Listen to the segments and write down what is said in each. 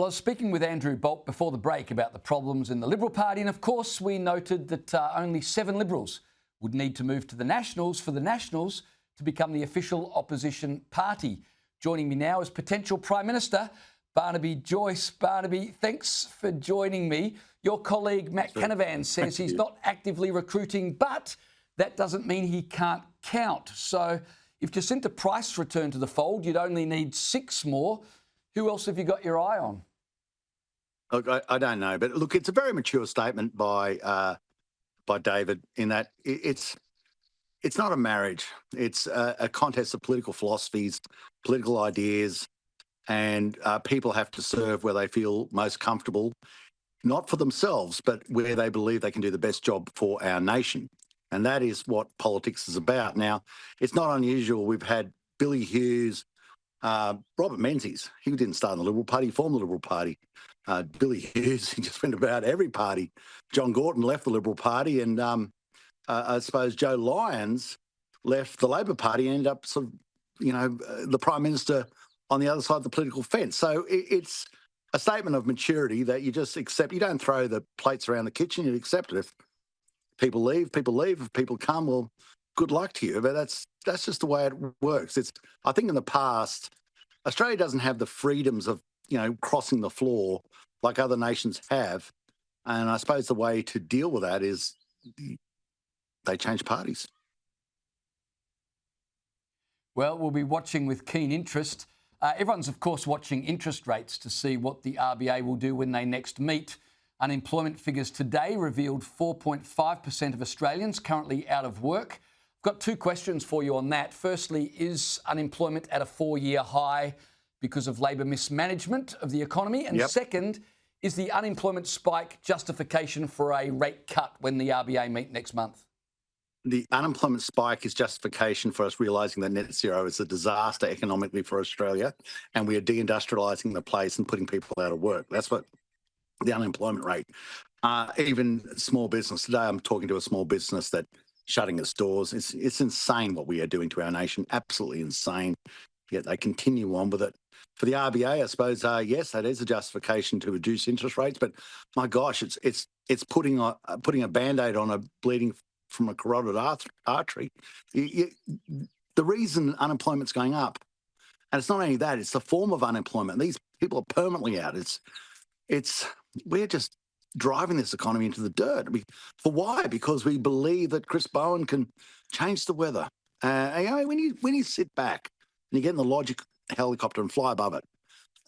Well, I was speaking with Andrew Bolt before the break about the problems in the Liberal Party, and of course we noted that only 7 Liberals would need to move to the Nationals for the Nationals to become the official opposition party. Joining me now is potential Prime Minister Barnaby Joyce. Barnaby, thanks for joining me. Your colleague Matt Canavan says he's not actively recruiting, but that doesn't mean he can't count. So if Jacinta Price returned to the fold, you'd only need 6 more. Who else have you got your eye on? Look, I don't know, but look, it's a very mature statement by David in that it's not a marriage. It's a contest of political philosophies, political ideas, and people have to serve where they feel most comfortable, not for themselves, but where they believe they can do the best job for our nation. And that is what politics is about. Now, it's not unusual. We've had Billy Hughes, Robert Menzies. He didn't start in the Liberal Party, he formed the Liberal Party. Billy Hughes, he just went about every party. John Gorton left the Liberal Party, and I suppose Joe Lyons left the Labor Party and ended up sort of, the Prime Minister on the other side of the political fence. So it's a statement of maturity that you just accept. You don't throw the plates around the kitchen, you accept it. If people leave, people leave. If people come, well, good luck to you. But that's just the way it works. I think in the past, Australia doesn't have the freedoms of, crossing the floor like other nations have. And I suppose the way to deal with that is they change parties. Well, we'll be watching with keen interest. Everyone's, of course, watching interest rates to see what the RBA will do when they next meet. Unemployment figures today revealed 4.5% of Australians currently out of work. I've got 2 questions for you on that. Firstly, is unemployment at a 4-year high because of Labor mismanagement of the economy? And second, is the unemployment spike justification for a rate cut when the RBA meet next month? The unemployment spike is justification for us realising that net zero is a disaster economically for Australia, and we are deindustrialising the place and putting people out of work. That's what the unemployment rate. Even small business. Today I'm talking to a small business that shutting its doors. It's insane what we are doing to our nation, absolutely insane, yet they continue on with it. For the RBA, I suppose, yes, that is a justification to reduce interest rates, but my gosh, it's putting a Band-Aid on a bleeding from a carotid artery. The reason unemployment's going up, and it's not only that, it's the form of unemployment. These people are permanently out. We're just driving this economy into the dirt. For why? Because we believe that Chris Bowen can change the weather. When you sit back and you get in the Logic helicopter and fly above it,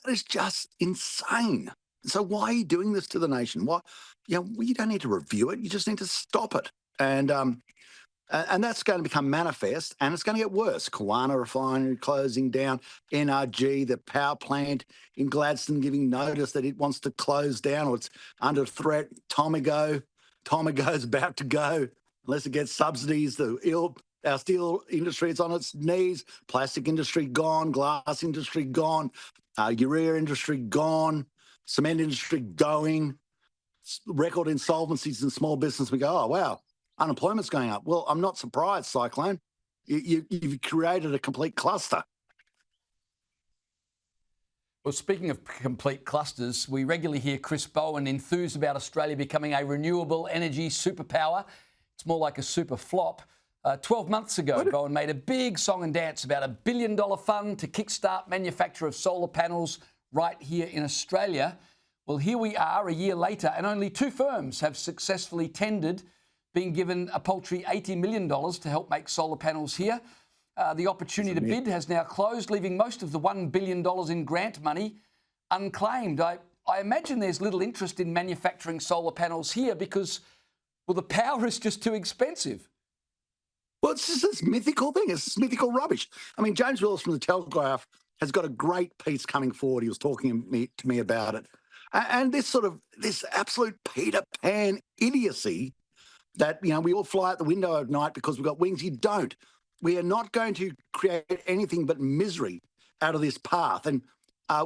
that is just insane. So why are you doing this to the nation? Why? You don't need to review it. You just need to stop it. And that's going to become manifest, and it's going to get worse. Kawana Refinery closing down, NRG, the power plant in Gladstone giving notice that it wants to close down or it's under threat. Tomago's about to go unless it gets subsidies. Our steel industry is on its knees. Plastic industry gone. Glass industry gone. Urea industry gone. Cement industry going. Record insolvencies in small business. We go, oh, wow. Unemployment's going up. Well, I'm not surprised, Cyclone. You've created a complete cluster. Well, speaking of complete clusters, we regularly hear Chris Bowen enthuse about Australia becoming a renewable energy superpower. It's more like a super flop. 12 months ago, Bowen made a big song and dance about $1 billion fund to kickstart manufacture of solar panels right here in Australia. Well, here we are a year later, and only 2 firms have successfully tendered, being given a paltry $80 million to help make solar panels here. The opportunity to bid has now closed, leaving most of the $1 billion in grant money unclaimed. I imagine there's little interest in manufacturing solar panels here because, well, the power is just too expensive. Well, it's just this mythical thing. It's this mythical rubbish. I mean, James Willis from The Telegraph has got a great piece coming forward. He was talking to me about it. And this absolute Peter Pan idiocy that, we all fly out the window at night because we've got wings. You don't. We are not going to create anything but misery out of this path. And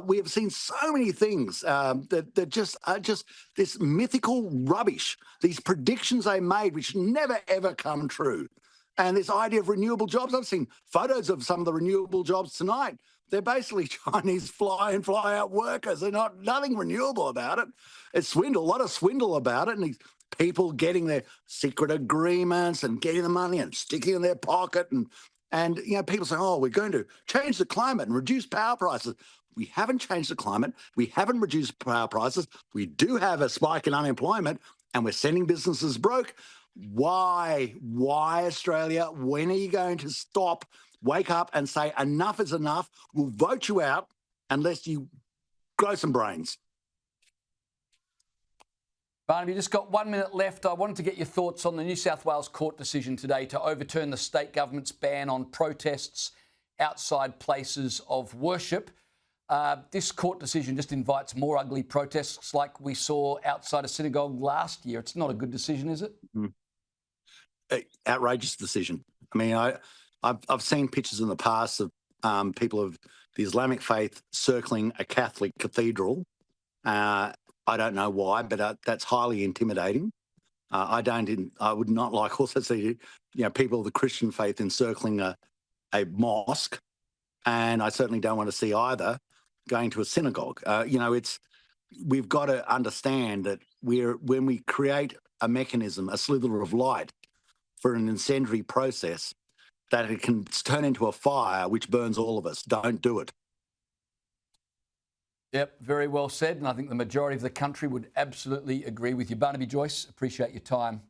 we have seen so many things that just are just this mythical rubbish, these predictions they made which never, ever come true. And this idea of renewable jobs, I've seen photos of some of the renewable jobs tonight. They're basically Chinese fly-in, fly-out workers. They're nothing renewable about it. It's swindle, a lot of swindle about it, and these people getting their secret agreements and getting the money and sticking it in their pocket, and people say, oh, we're going to change the climate and reduce power prices. We haven't changed the climate. We haven't reduced power prices. We do have a spike in unemployment, and we're sending businesses broke. Why, Australia? When are you going to stop? Wake up and say enough is enough. We'll vote you out unless you grow some brains. Barnaby, just got 1 minute left. I wanted to get your thoughts on the New South Wales court decision today to overturn the state government's ban on protests outside places of worship. This court decision just invites more ugly protests like we saw outside a synagogue last year. It's not a good decision, is it? Outrageous decision. I mean, I've seen pictures in the past of people of the Islamic faith circling a Catholic cathedral. I don't know why, but that's highly intimidating. I would not like also see people of the Christian faith encircling a mosque, and I certainly don't want to see either going to a synagogue. We've got to understand that when we create a mechanism, a slither of light for an incendiary process, that it can turn into a fire which burns all of us. Don't do it. Yep, very well said. And I think the majority of the country would absolutely agree with you. Barnaby Joyce, appreciate your time.